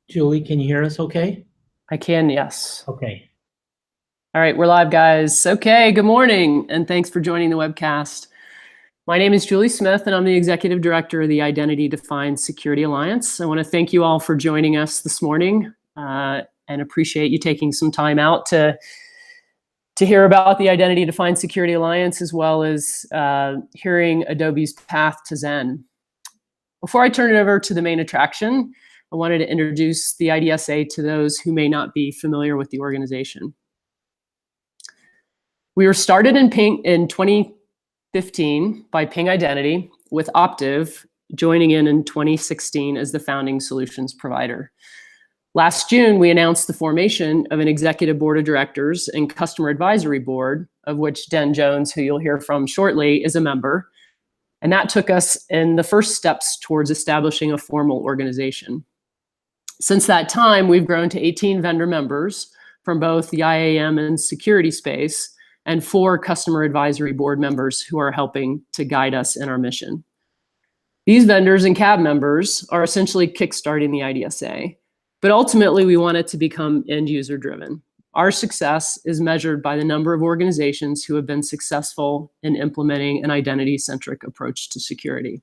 Julie, can you hear us okay? I can, yes. Okay. All right, we're live, guys. Okay, good morning, and thanks for joining the webcast. My name is Julie Smith, and I'm the Executive Director of the Identity Defined Security Alliance. I want to thank you all for joining us this morning and appreciate you taking some time out to hear about the Identity Defined Security Alliance, as well as hearing Adobe's path to ZEN. Before I turn it over to the main attraction, I wanted to introduce the IDSA to those who may not be familiar with the organization. We were started in 2015 by Ping Identity, with Optiv joining in 2016 as the founding solutions provider. Last June, we announced the formation of an executive board of directors and customer advisory board, of which Den Jones, who you'll hear from shortly, is a member. And that took us in the first steps towards establishing a formal organization. Since that time, we've grown to 18 vendor members from both the IAM and security space, and 4 customer advisory board members who are helping to guide us in our mission. These vendors and CAB members are essentially kickstarting the IDSA, but ultimately we want it to become end user driven. Our success is measured by the number of organizations who have been successful in implementing an identity-centric approach to security.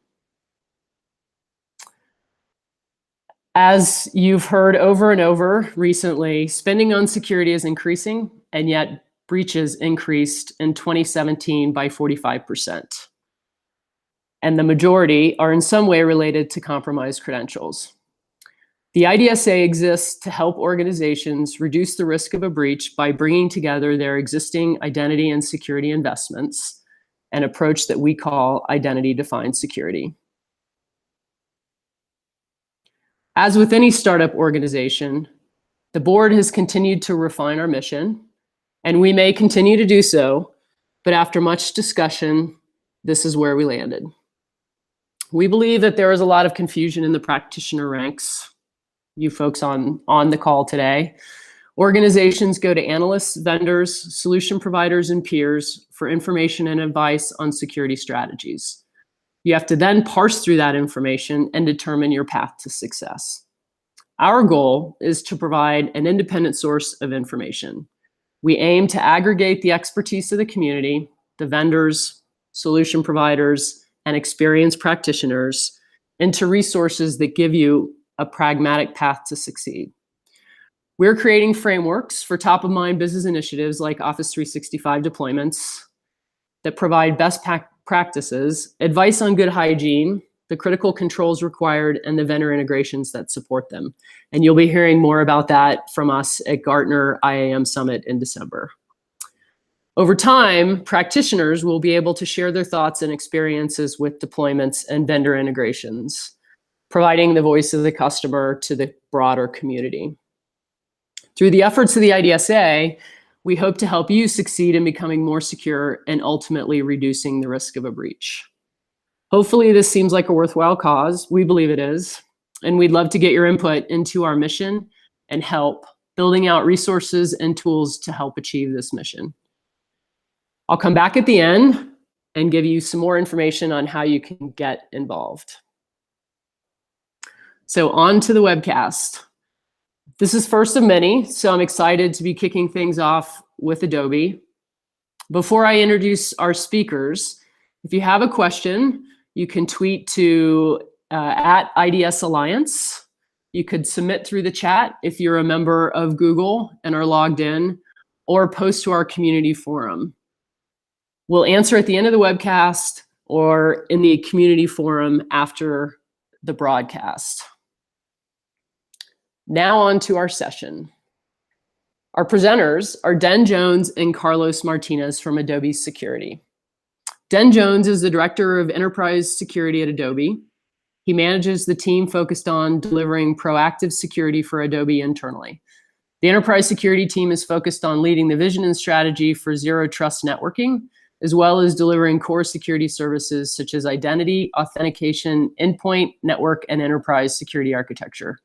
As you've heard over and over recently, spending on security is increasing, and yet breaches increased in 2017 by 45%. And the majority are in some way related to compromised credentials. The IDSA exists to help organizations reduce the risk of a breach by bringing together their existing identity and security investments, an approach that we call identity-defined security. As with any startup organization, the board has continued to refine our mission, and we may continue to do so, but after much discussion, this is where we landed. We believe that there is a lot of confusion in the practitioner ranks, you folks on the call today. Organizations go to analysts, vendors, solution providers, and peers for information and advice on security strategies. You have to then parse through that information and determine your path to success. Our goal is to provide an independent source of information. We aim to aggregate the expertise of the community, the vendors, solution providers, and experienced practitioners into resources that give you a pragmatic path to succeed. We're creating frameworks for top-of-mind business initiatives like Office 365 deployments that provide best practices, advice on good hygiene, the critical controls required, and the vendor integrations that support them. And you'll be hearing more about that from us at Gartner IAM Summit in December. Over time, practitioners will be able to share their thoughts and experiences with deployments and vendor integrations, providing the voice of the customer to the broader community. Through the efforts of the IDSA, we hope to help you succeed in becoming more secure and ultimately reducing the risk of a breach. Hopefully this seems like a worthwhile cause. We believe it is, and we'd love to get your input into our mission and help building out resources and tools to help achieve this mission. I'll come back at the end and give you some more information on how you can get involved. So on to the webcast. This is first of many, so I'm excited to be kicking things off with Adobe. Before I introduce our speakers, if you have a question, you can tweet to at IDS Alliance. You could submit through the chat if you're a member of Google and are logged in, or post to our community forum. We'll answer at the end of the webcast or in the community forum after the broadcast. Now on to our session. Our presenters are Den Jones and Carlos Martinez from Adobe Security. Den Jones is the Director of Enterprise Security at Adobe. He manages the team focused on delivering proactive security for Adobe internally. The Enterprise Security team is focused on leading the vision and strategy for zero trust networking, as well as delivering core security services such as identity, authentication, endpoint, network, and enterprise security architecture.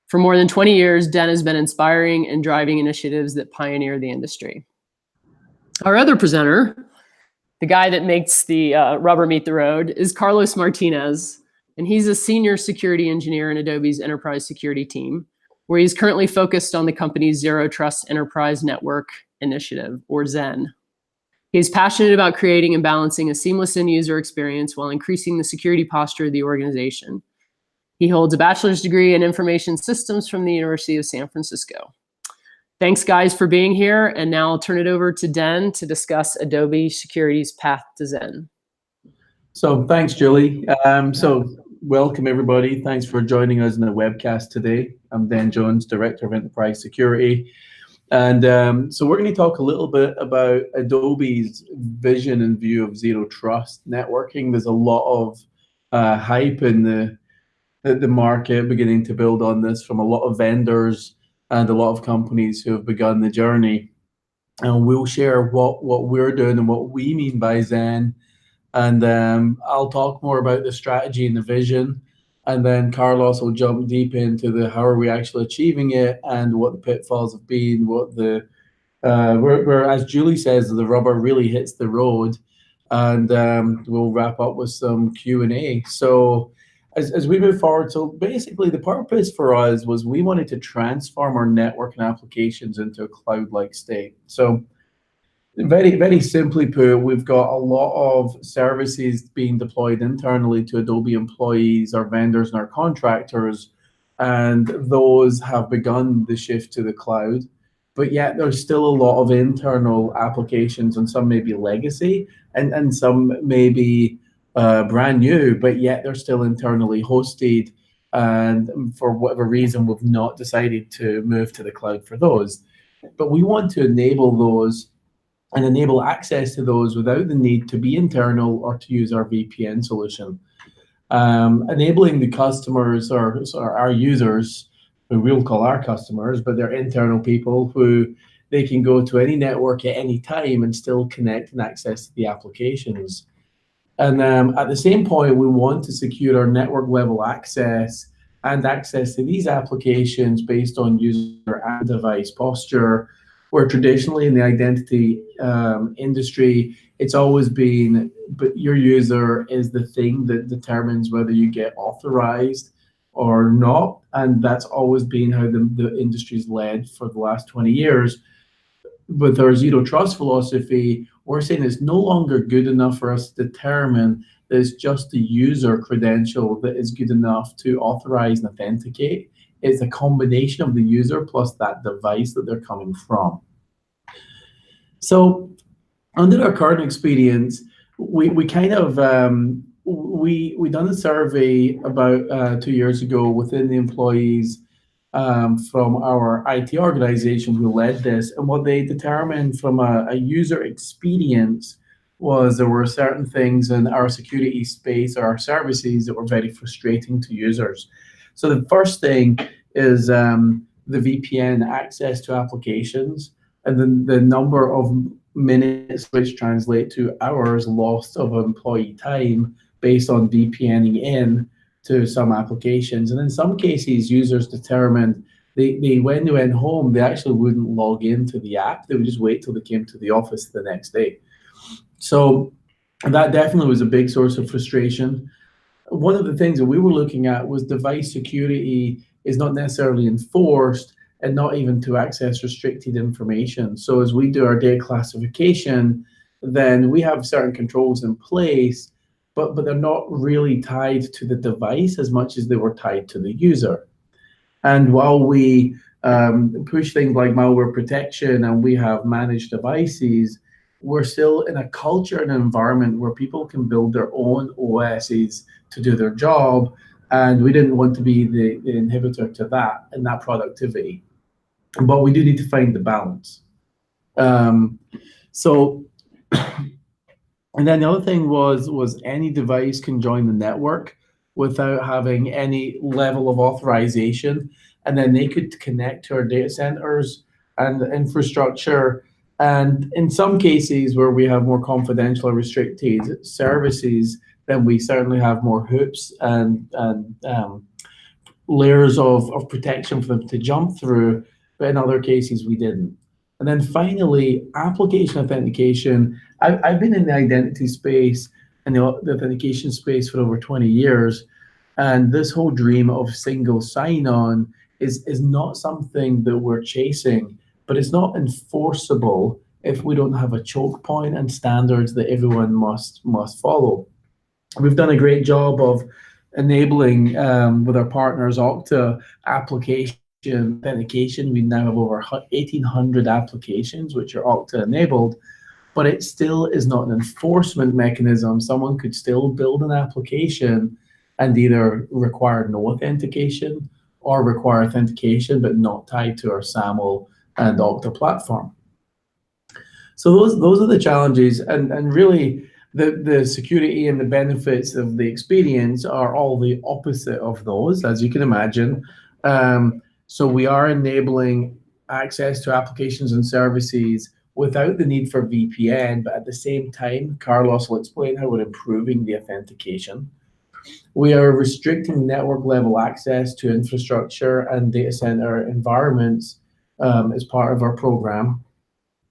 For more than 20 years, Den has been inspiring and driving initiatives that pioneer the industry. Our other presenter, the guy that makes the rubber meet the road, is Carlos Martinez, and he's a senior security engineer in Adobe's enterprise security team. where he's currently focused on the company's Zero Trust Enterprise Network Initiative, or ZEN. He's passionate about creating and balancing a seamless end-user experience while increasing the security posture of the organization. He holds a bachelor's degree in information systems from the University of San Francisco. Thanks, guys, for being here. And now I'll turn it over to Den to discuss Adobe Security's path to ZEN. So thanks, Julie. Welcome, everybody. Thanks for joining us in the webcast today. I'm Dan Jones, Director of Enterprise Security. And so we're going to talk a little bit about Adobe's vision and view of zero trust networking. There's a lot of hype in the market beginning to build on this from a lot of vendors and a lot of companies who have begun the journey. And we'll share what we're doing and what we mean by ZEN. And I'll talk more about the strategy and the vision. And then Carlos will jump deep into the how are we actually achieving it and what the pitfalls have been, what the where as Julie says, the rubber really hits the road. And we'll wrap up with some Q&A. So as we move forward, so basically the purpose for us was we wanted to transform our network and applications into a cloud-like state. So very, very simply put, we've got a lot of services being deployed internally to Adobe employees, our vendors, and our contractors, and those have begun the shift to the cloud. But yet there's still a lot of internal applications, and some may be legacy, and some may be brand new, but yet they're still internally hosted. And for whatever reason, we've not decided to move to the cloud for those. But we want to enable those and enable access to those without the need to be internal or to use our VPN solution. Enabling the customers or our users, who we'll call our customers, but they're internal people who they can go to any network at any time and still connect and access to the applications. And at the same point, we want to secure our network level access and access to these applications based on user and device posture, where traditionally in the identity industry, it's always been, but your user is the thing that determines whether you get authorized or not. And that's always been how the industry's led for the last 20 years. With our zero trust philosophy, we're saying it's no longer good enough for us to determine that it's just the user credential that is good enough to authorize and authenticate. It's a combination of the user plus that device that they're coming from. So under our current experience, we kind of, we done a survey about 2 years ago within the employees from our IT organization who led this. And what they determined from a user experience was there were certain things in our security space or our services that were very frustrating to users. So the first thing is the VPN access to applications, and then the number of minutes which translate to hours lost of employee time based on VPNing in to some applications. And in some cases, users determined when they went home, they actually wouldn't log into the app. They would just wait till they came to the office the next day. So that definitely was a big source of frustration. One of the things that we were looking at was device security is not necessarily enforced and not even to access restricted information. So as we do our data classification, then we have certain controls in place, but they're not really tied to the device as much as they were tied to the user. And while we push things like malware protection and we have managed devices, we're still in a culture and an environment where people can build their own OSs to do their job, and we didn't want to be the inhibitor to that and that productivity. But we do need to find the balance. And then the other thing was any device can join the network without having any level of authorization, and then they could connect to our data centers and the infrastructure. And in some cases where we have more confidential or restricted services, then we certainly have more hoops and layers of protection for them to jump through, but in other cases we didn't. And then finally, application authentication. I've been in the identity space and the authentication space for over 20 years, and this whole dream of single sign-on is not something that we're chasing, but it's not enforceable if we don't have a choke point and standards that everyone must follow. We've done a great job of enabling with our partners Okta application authentication. We now have over 1,800 applications which are Okta enabled, but it still is not an enforcement mechanism. Someone could still build an application and either require no authentication or require authentication but not tied to our SAML and Okta platform. So those are the challenges, and really the security and the benefits of the experience are all the opposite of those, as you can imagine. So we are enabling access to applications and services without the need for VPN, but at the same time, Carlos will explain how we're improving the authentication. We are restricting network level access to infrastructure and data center environments as part of our program.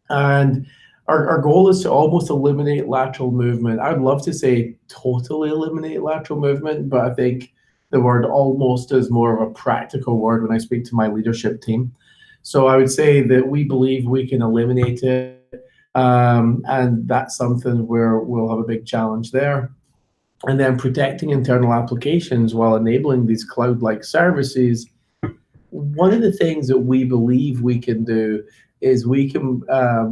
And our goal is to almost eliminate lateral movement. I'd love to say totally eliminate lateral movement, but I think the word almost is more of a practical word when I speak to my leadership team. So I would say that we believe we can eliminate it, and that's something where we'll have a big challenge there. And then protecting internal applications while enabling these cloud-like services. One of the things that we believe we can do is we can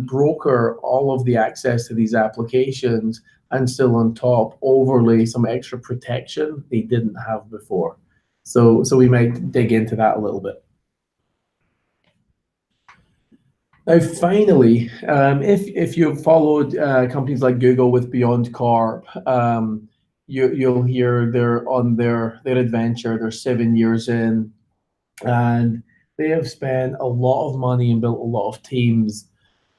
broker all of the access to these applications and still on top overlay some extra protection they didn't have before. So we might dig into that a little bit. Now, finally, if you've followed companies like Google with Beyond Corp, you'll hear they're on their adventure. They're 7 years in, and they have spent a lot of money and built a lot of teams.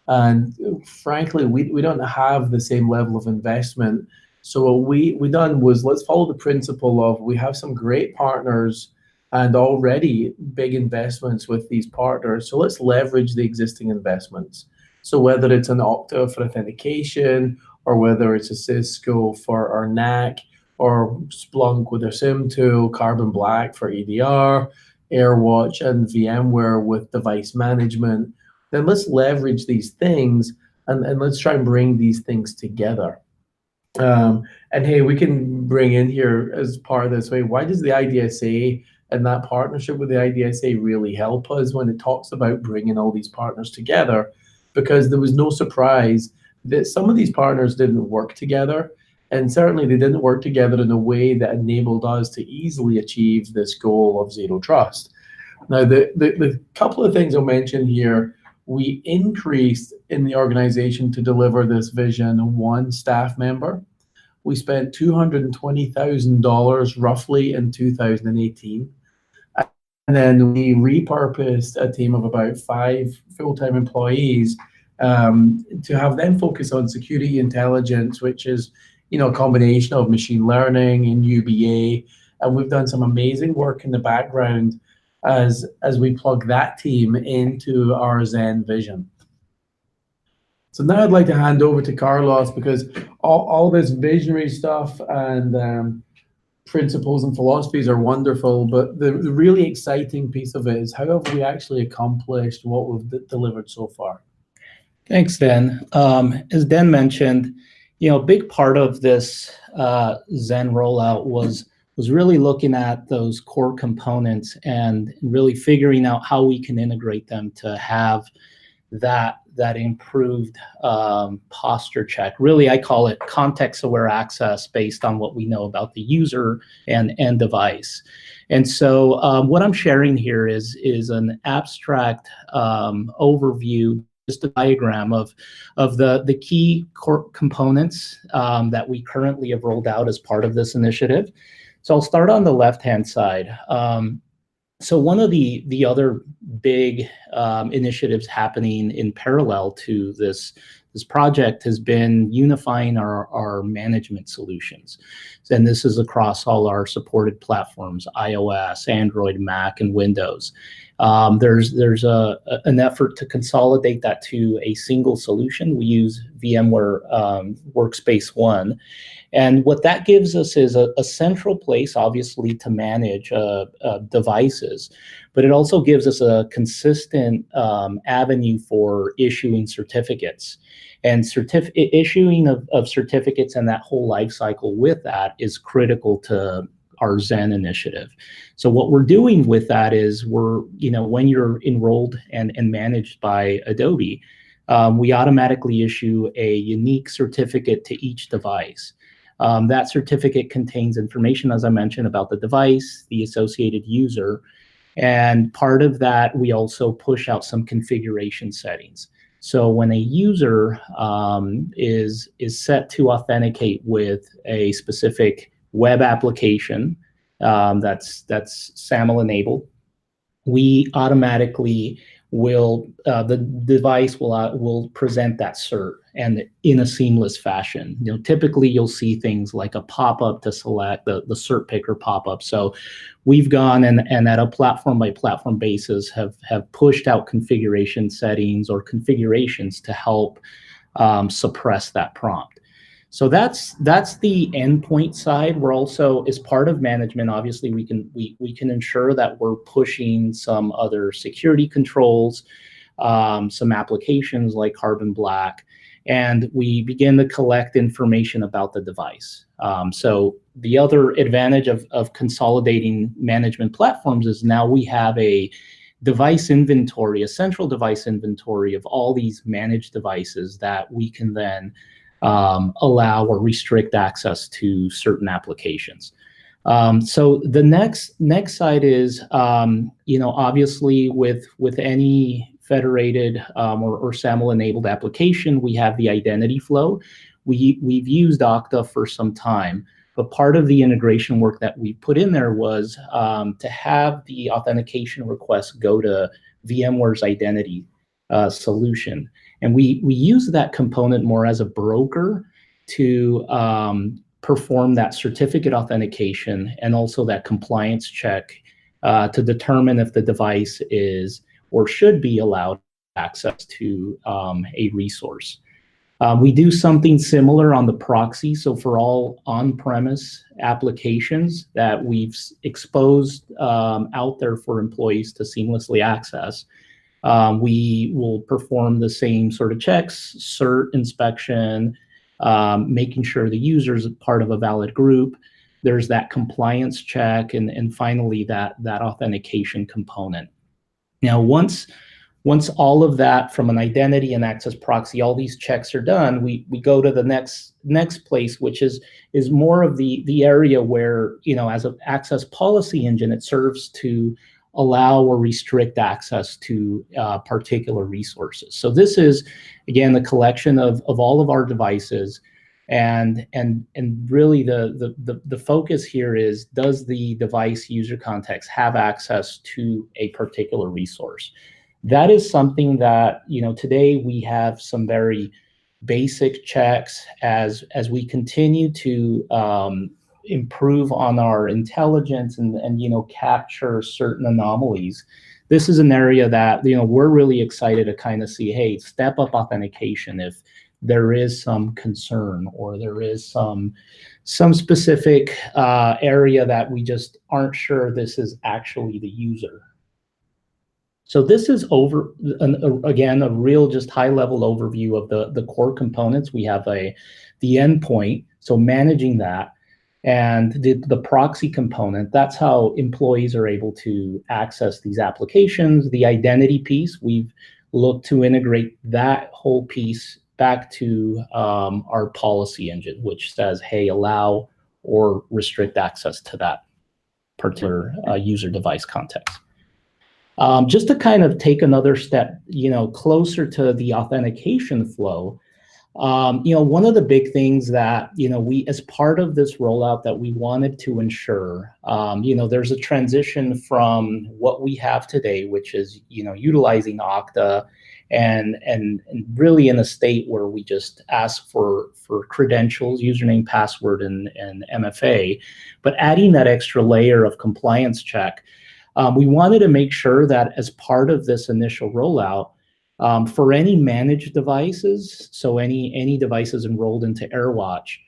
And frankly, we don't have the same level of investment. So what we done was, let's follow the principle of, we have some great partners and already big investments with these partners. So let's leverage the existing investments. So whether it's an Okta for authentication, or whether it's a Cisco for our NAC, or Splunk with their SIM tool, Carbon Black for EDR, AirWatch and VMware with device management, then let's leverage these things and let's try and bring these things together. And hey, we can bring in here as part of this, why does the IDSA and that partnership with the IDSA really help us when it talks about bringing all these partners together? Because there was no surprise that some of these partners didn't work together, and certainly they didn't work together in a way that enabled us to easily achieve this goal of zero trust. Now, the couple of things I'll mention here, we increased in the organization to deliver this vision 1 staff member. We spent $220,000 roughly in 2018. And then we repurposed a team of about 5 full-time employees to have them focus on security intelligence, which is, a combination of machine learning and UBA. And we've done some amazing work in the background as we plug that team into our ZEN vision. So now I'd like to hand over to Carlos, because all this visionary stuff and principles and philosophies are wonderful, but the really exciting piece of it is how have we actually accomplished what we've delivered so far? Thanks, Dan. As Dan mentioned, a big part of this ZEN rollout was really looking at those core components and really figuring out how we can integrate them to have that improved posture check. Really, I call it context-aware access based on what we know about the user and device. And so what I'm sharing here is an abstract overview, just a diagram of the key core components that we currently have rolled out as part of this initiative. So I'll start on the left-hand side. So one of the other big initiatives happening in parallel to this project has been unifying our management solutions. And this is across all our supported platforms, iOS, Android, Mac, and Windows. There's an effort to consolidate that to a single solution. We use VMware Workspace ONE. And what that gives us is a central place, obviously, to manage devices, but it also gives us a consistent avenue for issuing certificates. And issuing of certificates and that whole life cycle with that is critical to our ZEN initiative. So what we're doing with that is when you're enrolled and managed by Adobe, we automatically issue a unique certificate to each device. That certificate contains information, as I mentioned, about the device, the associated user, and part of that, we also push out some configuration settings. So when a user is set to authenticate with a specific web application that's SAML enabled, we automatically the device will present that cert, and in a seamless fashion. Typically you'll see things like a pop-up to select the cert picker pop-up. So we've gone and at a platform by platform basis have pushed out configuration settings or configurations to help suppress that prompt. So that's the endpoint side. We're also, as part of management, obviously we can ensure that we're pushing some other security controls, some applications like Carbon Black, and we begin to collect information about the device. So the other advantage of consolidating management platforms is now we have a device inventory, a central device inventory of all these managed devices that we can then allow or restrict access to certain applications. So the next side is, obviously with any federated or SAML-enabled application, we have the identity flow. We've used Okta for some time, but part of the integration work that we put in there was to have the authentication request go to VMware's identity solution. And we use that component more as a broker to perform that certificate authentication and also that compliance check to determine if the device is or should be allowed access to a resource. We do something similar on the proxy. So for all on-premise applications that we've exposed out there for employees to seamlessly access, we will perform the same sort of checks, cert inspection, making sure the user is part of a valid group. There's that compliance check, and finally that authentication component. Now, once all of that from an identity and access proxy, all these checks are done, we go to the next place, which is more of the area where, as an access policy engine, it serves to allow or restrict access to particular resources. So this is, again, the collection of all of our devices, and really the focus here is, does the device user context have access to a particular resource? That is something that, today we have some very basic checks as we continue to improve on our intelligence and capture certain anomalies. This is an area that we're really excited to kind of see, hey, step up authentication if there is some concern or there is some specific area that we just aren't sure this is actually the user. So this is again a real just high level overview of the core components. We have the endpoint, so managing that, and the proxy component. That's how employees are able to access these applications. The identity piece, we've looked to integrate that whole piece back to our policy engine, which says, hey, allow or restrict access to that particular user device context. Just to kind of take another step, closer to the authentication flow, one of the big things that, we, as part of this rollout that we wanted to ensure, there's a transition from what we have today, which is, utilizing Okta and really in a state where we just ask for credentials, username, password, and MFA, but adding that extra layer of compliance check. We wanted to make sure that as part of this initial rollout, for any managed devices, so any devices enrolled into AirWatch,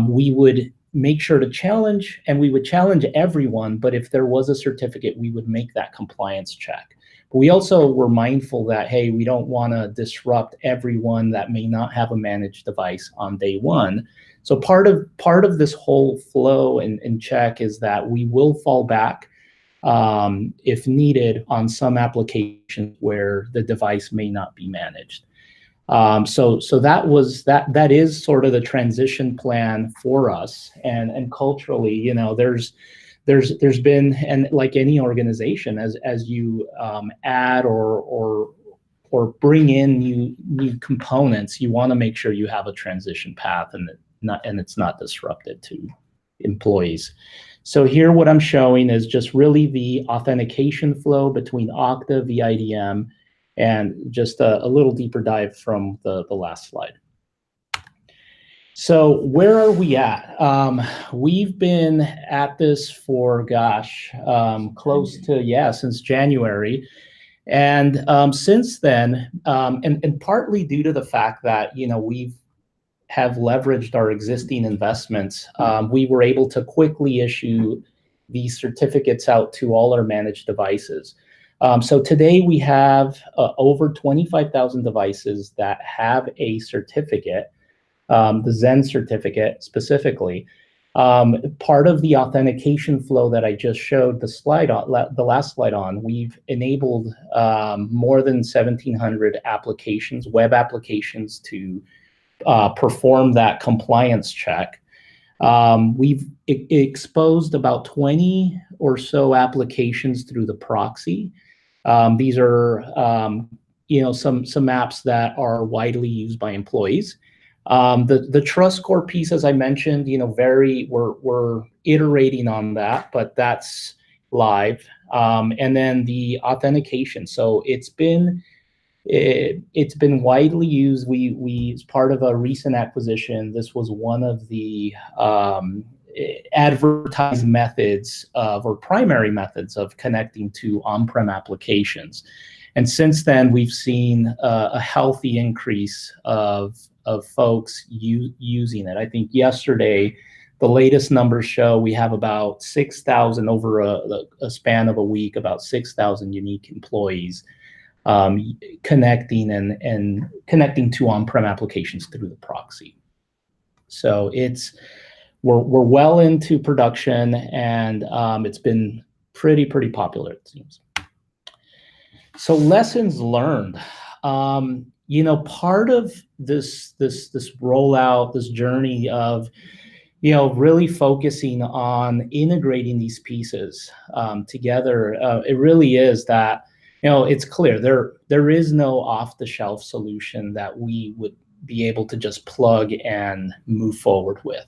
we would make sure to challenge, and we would challenge everyone, but if there was a certificate, we would make that compliance check. But we also were mindful that, hey, we don't want to disrupt everyone that may not have a managed device on day one. So part of this whole flow and check is that we will fall back if needed on some applications where the device may not be managed. So that is sort of the transition plan for us, and culturally, you know, there's been, and like any organization, as you add or bring in new components, you want to make sure you have a transition path and it's not disrupted to employees. So here what I'm showing is just really the authentication flow between Okta, VIDM, and just a little deeper dive from the last slide. So where are we at? We've been at this for, gosh, close to, since January. And since then, and partly due to the fact that, you know, we have leveraged our existing investments, we were able to quickly issue these certificates out to all our managed devices. So today we have over 25,000 devices that have a certificate, the ZEN certificate specifically. Part of the authentication flow that I just showed the last slide on, we've enabled more than 1,700 applications, web applications, to perform that compliance check. We've exposed about 20 or so applications through the proxy. These are you know, some apps that are widely used by employees. The trust core piece, as I mentioned, you know, we're iterating on that, but that's live. And then the authentication. So it's been widely used. We as part of a recent acquisition, this was one of the advertised methods or primary methods of connecting to on-prem applications. And since then, we've seen a healthy increase of folks using it. I think yesterday, the latest numbers show we have about 6,000 over a span of a week, about 6,000 unique employees connecting and connecting to on-prem applications through the proxy. So we're well into production, and it's been pretty popular, it seems. So lessons learned. You know, part of this rollout, this journey of, you know, really focusing on integrating these pieces together, it really is that, you know, it's clear there is no off-the-shelf solution that we would be able to just plug and move forward with.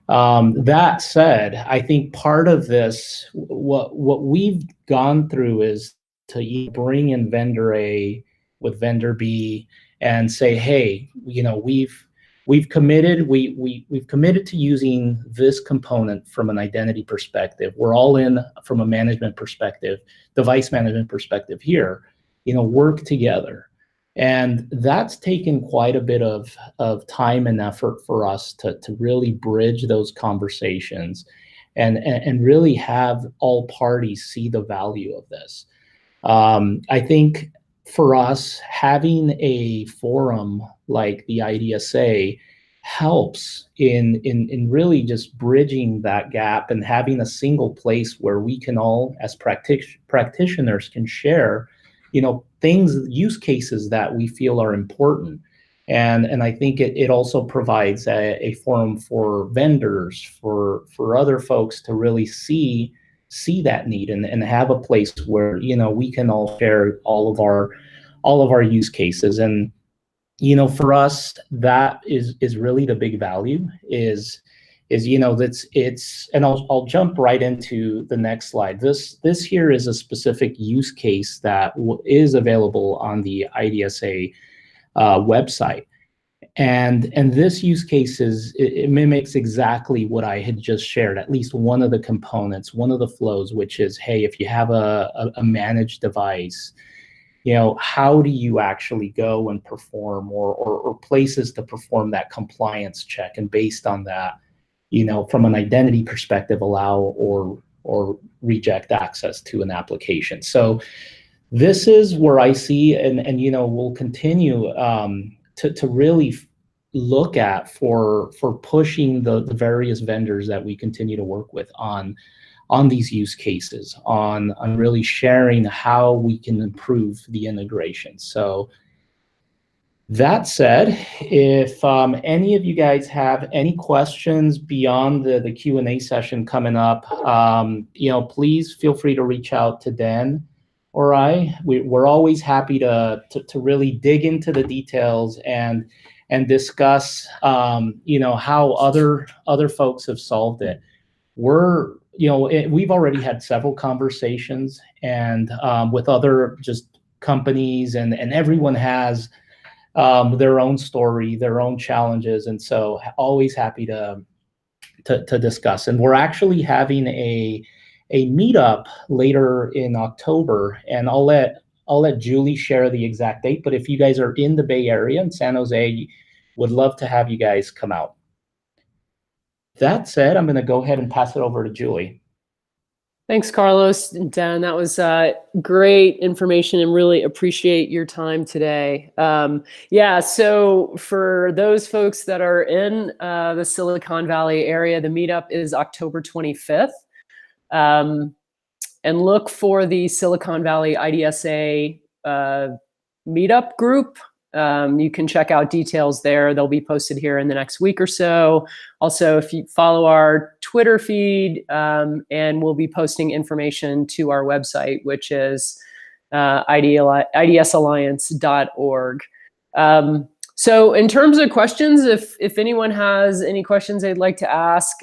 That said, I think part of this, what we've gone through is to bring in vendor A with vendor B and say, hey, you know, we've committed to using this component from an identity perspective. We're all in from a management perspective, device management perspective here, you know, work together. And that's taken quite a bit of time and effort for us to really bridge those conversations and really have all parties see the value of this. I think for us, having a forum like the IDSA helps in really just bridging that gap and having a single place where we can all, as practitioners, can share, you know, things, use cases that we feel are important. And I think it also provides a forum for vendors, for other folks to really see that need and have a place where, you know, we can all share all of our use cases. And, you know, for us, that is really the big value is, you know, it's, and I'll jump right into the next slide. This here is a specific use case that is available on the IDSA website. And this use case it mimics exactly what I had just shared, at least one of the components, one of the flows, which is, hey, if you have a managed device, how do you actually go and perform or places to perform that compliance check? And based on that, from an identity perspective, allow or reject access to an application. So this is where I see, and we'll continue to really look at for pushing the various vendors that we continue to work with on these use cases, on really sharing how we can improve the integration. So that said, if any of you guys have any questions beyond the Q&A session coming up, please feel free to reach out to Dan or I. We're always happy to really dig into the details and discuss how other folks have solved it. We've already had several conversations and with other just companies, and everyone has their own story, their own challenges, and so always happy to discuss. And we're actually having a meetup later in October, and I'll let Julie share the exact date. But if you guys are in the Bay Area in San Jose, would love to have you guys come out. That said, I'm going to go ahead and pass it over to Julie. Thanks, Carlos and Dan. That was great information, and really appreciate your time today. So for those folks that are in the Silicon Valley area, the meetup is October 25th. And look for the Silicon Valley IDSA meetup group. You can check out details there. They'll be posted here in the next week or so. Also, if you follow our Twitter feed, and we'll be posting information to our website, which is idsalliance.org. So in terms of questions, if anyone has any questions they'd like to ask,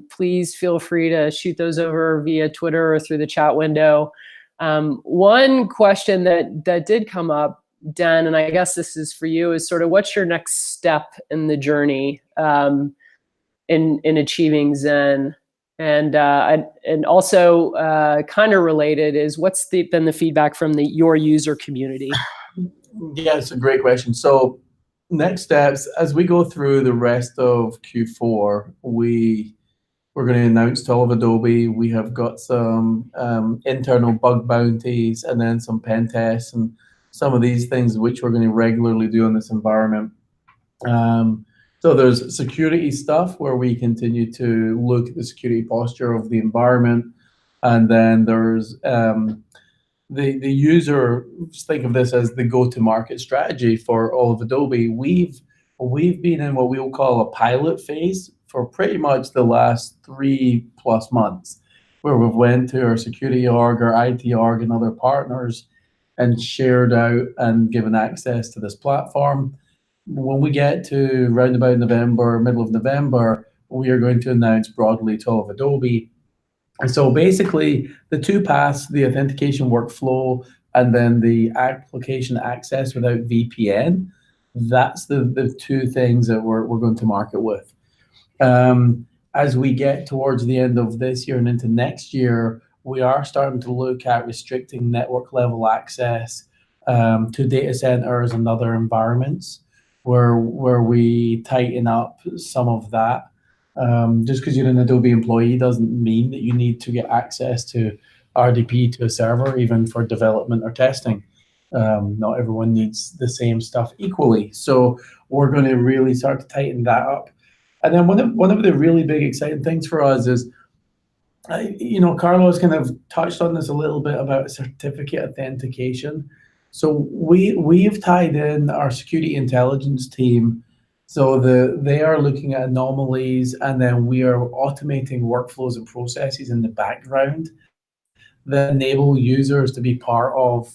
please feel free to shoot those over via Twitter or through the chat window. One question that did come up, Dan, and I guess this is for you, is sort of what's your next step in the journey in achieving Zen? And also kind of related is what's been the feedback from your user community? Yeah, it's a great question. So next steps, as we go through the rest of Q4, we're going to announce to all of Adobe. We have got some internal bug bounties and then some pen tests and some of these things which we're going to regularly do in this environment. So there's security stuff where we continue to look at the security posture of the environment. And then there's the user, think of this as the go-to-market strategy for all of Adobe. We've been in what we will call a pilot phase for pretty much the last 3+ months, where we've went to our security org, our IT org, and other partners and shared out and given access to this platform. When we get to round about November, middle of November, we are going to announce broadly to all of Adobe. And so basically the two paths, the authentication workflow and then the application access without VPN, that's the two things that we're going to market with. As we get towards the end of this year and into next year, we are starting to look at restricting network level access to data centers and other environments where we tighten up some of that. Just because you're an Adobe employee doesn't mean that you need to get access to RDP to a server, even for development or testing. Not everyone needs the same stuff equally. So we're going to really start to tighten that up. And then one of the really big exciting things for us is, Carlos kind of touched on this a little bit about certificate authentication. So we've tied in our security intelligence team. So they are looking at anomalies, and then we are automating workflows and processes in the background that enable users to be part of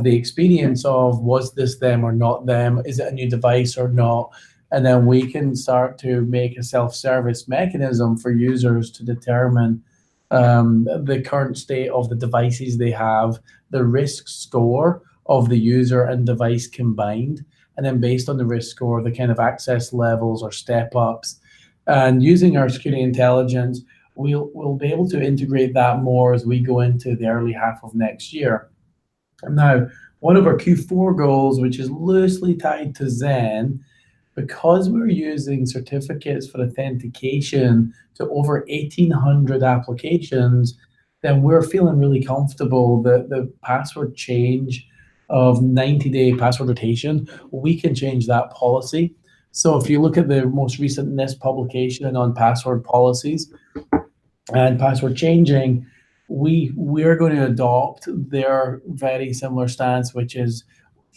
the experience of, was this them or not them? Is it a new device or not? And then we can start to make a self-service mechanism for users to determine the current state of the devices they have, the risk score of the user and device combined, and then based on the risk score, the kind of access levels or step ups. And using our security intelligence, we'll be able to integrate that more as we go into the early half of next year. Now, one of our Q4 goals, which is loosely tied to ZEN, because we're using certificates for authentication to over 1,800 applications, then we're feeling really comfortable that the password change of 90-day password rotation, we can change that policy. So if you look at the most recent NIST publication on password policies and password changing, we're going to adopt their very similar stance, which is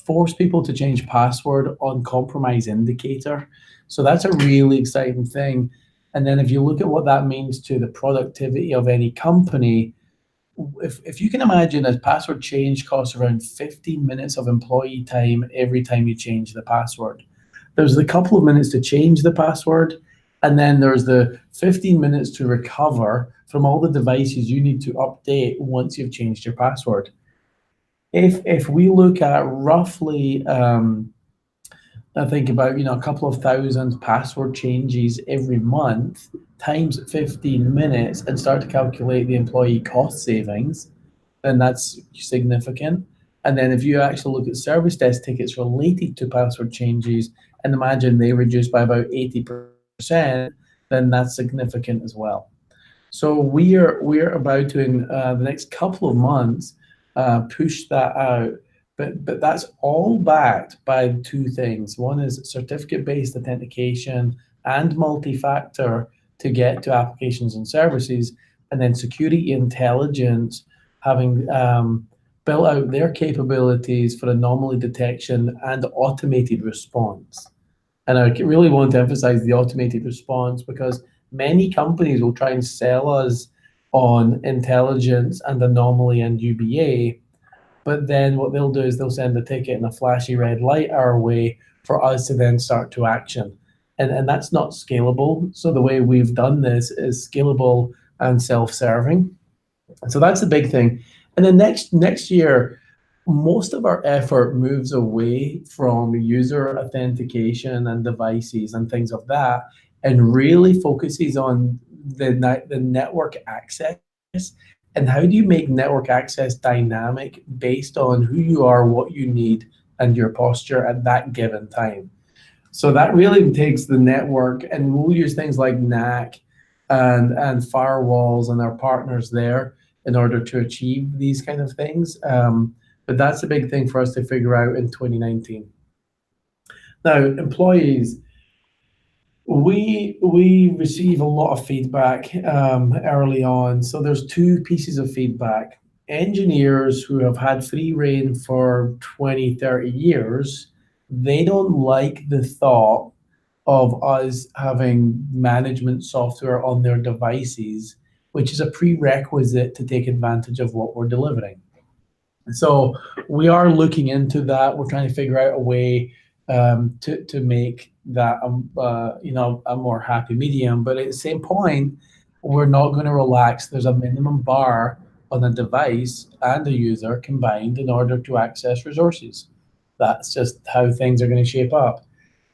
force people to change password on compromise indicator. So that's a really exciting thing. And then if you look at what that means to the productivity of any company, if you can imagine a password change costs around 15 minutes of employee time every time you change the password. There's the couple of minutes to change the password, and then there's the 15 minutes to recover from all the devices you need to update once you've changed your password. If we look at roughly, I think about a couple of thousand password changes every month times 15 minutes and start to calculate the employee cost savings, then that's significant. And then if you actually look at service desk tickets related to password changes and imagine they reduce by about 80%, then that's significant as well. So we're about to, in the next couple of months, push that out. But that's all backed by two things. One is certificate-based authentication and multi-factor to get to applications and services, and then security intelligence having built out their capabilities for anomaly detection and automated response. And I really want to emphasize the automated response because many companies will try and sell us on intelligence and anomaly and UBA, but then what they'll do is they'll send a ticket and a flashy red light our way for us to then start to action. And that's not scalable. So the way we've done this is scalable and self-serving. So that's the big thing. And then next year, most of our effort moves away from user authentication and devices and things of that, and really focuses on the network access. And how do you make network access dynamic based on who you are, what you need, and your posture at that given time? So that really takes the network, and we'll use things like NAC and firewalls and our partners there in order to achieve these kind of things. But that's a big thing for us to figure out in 2019. Now, employees, we receive a lot of feedback early on. So there's two pieces of feedback. Engineers who have had free reign for 20, 30 years, they don't like the thought of us having management software on their devices, which is a prerequisite to take advantage of what we're delivering. So we are looking into that. We're trying to figure out a way to make that a more happy medium. But at the same point, we're not going to relax. There's a minimum bar on a device and a user combined in order to access resources. That's just how things are going to shape up.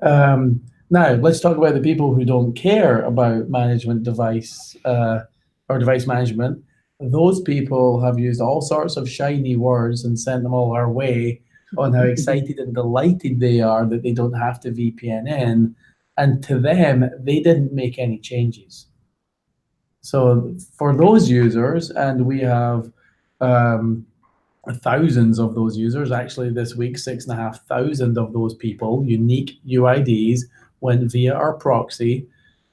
Now, let's talk about the people who don't care about management device or device management. Those people have used all sorts of shiny words and sent them all our way on how excited and delighted they are that they don't have to VPN in. And to them, they didn't make any changes. So for those users, and we have thousands of those users, actually this week, 6,500 of those people, unique UIDs, went via our proxy,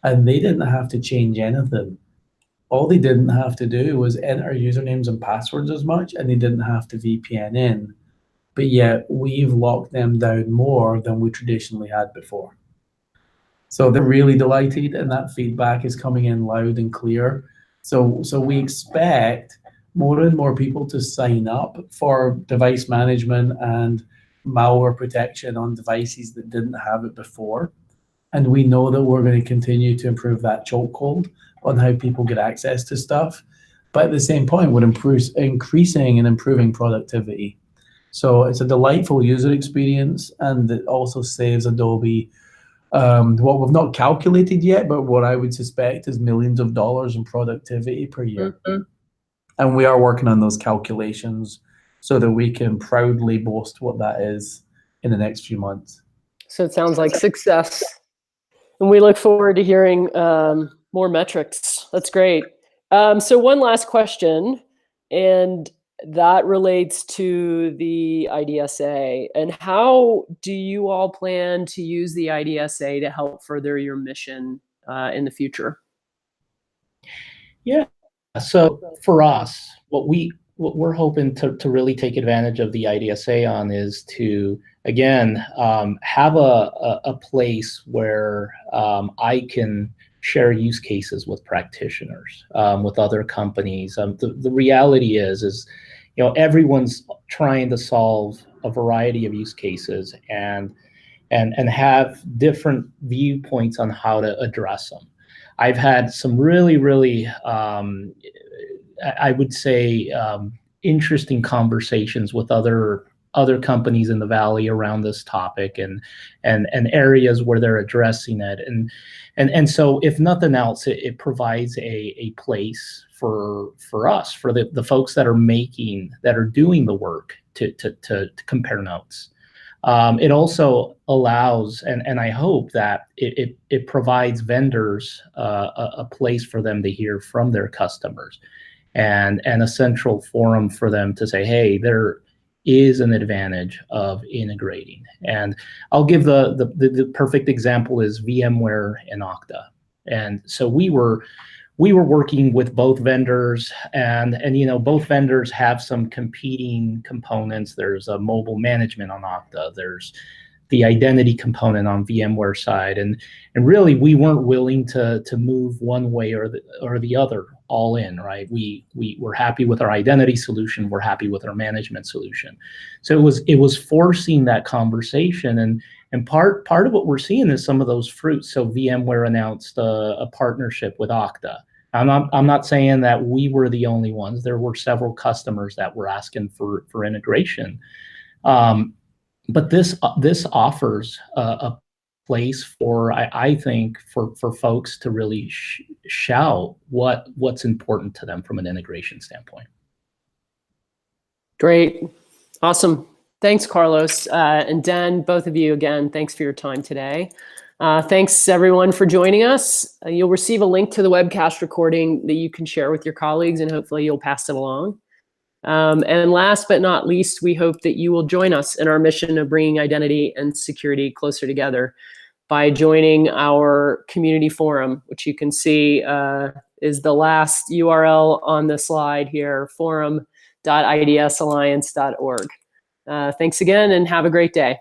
and they didn't have to change anything. All they didn't have to do was enter usernames and passwords as much, and they didn't have to VPN in. But yet we've locked them down more than we traditionally had before. So they're really delighted, and that feedback is coming in loud and clear. So we expect more and more people to sign up for device management and malware protection on devices that didn't have it before. And we know that we're going to continue to improve that chokehold on how people get access to stuff. But at the same point, we're increasing and improving productivity. So it's a delightful user experience, and it also saves Adobe what we've not calculated yet, but what I would suspect is millions of dollars in productivity per year. Mhm. And we are working on those calculations so that we can proudly boast what that is in the next few months. So it sounds like success. And we look forward to hearing more metrics. That's great. So one last question, and that relates to the IDSA. And how do you all plan to use the IDSA to help further your mission in the future? Yeah. So for us, what we're hoping to really take advantage of the IDSA on is to, again, have a place where I can share use cases with practitioners, with other companies. The reality is everyone's trying to solve a variety of use cases and have different viewpoints on how to address them. I've had some really, I would say, interesting conversations with other companies in the Valley around this topic and areas where they're addressing it. And so if nothing else, it provides a place for us, for the folks that are doing the work to compare notes. It also allows, and I hope that it provides vendors a place for them to hear from their customers, and a central forum for them to say, hey, there is an advantage of integrating. And I'll give the perfect example is VMware and Okta. And so we were working with both vendors, and both vendors have some competing components. There's a mobile management on Okta. There's the identity component on VMware side, and really we weren't willing to move one way or the other all in, right? We were happy with our identity solution. We're happy with our management solution. So it was forcing that conversation, and part of what we're seeing is some of those fruits. So VMware announced a partnership with Okta. I'm not saying that we were the only ones. There were several customers that were asking for integration, but this offers a place for I think for folks to really shout what's important to them from an integration standpoint. Great, awesome. Thanks, Carlos and Dan. Both of you again. Thanks for your time today. Thanks everyone for joining us. You'll receive a link to the webcast recording that you can share with your colleagues, and hopefully you'll pass it along. And last but not least, we hope that you will join us in our mission of bringing identity and security closer together by joining our community forum, which you can see is the last URL on the slide here, forum.idsalliance.org. Thanks again and have a great day.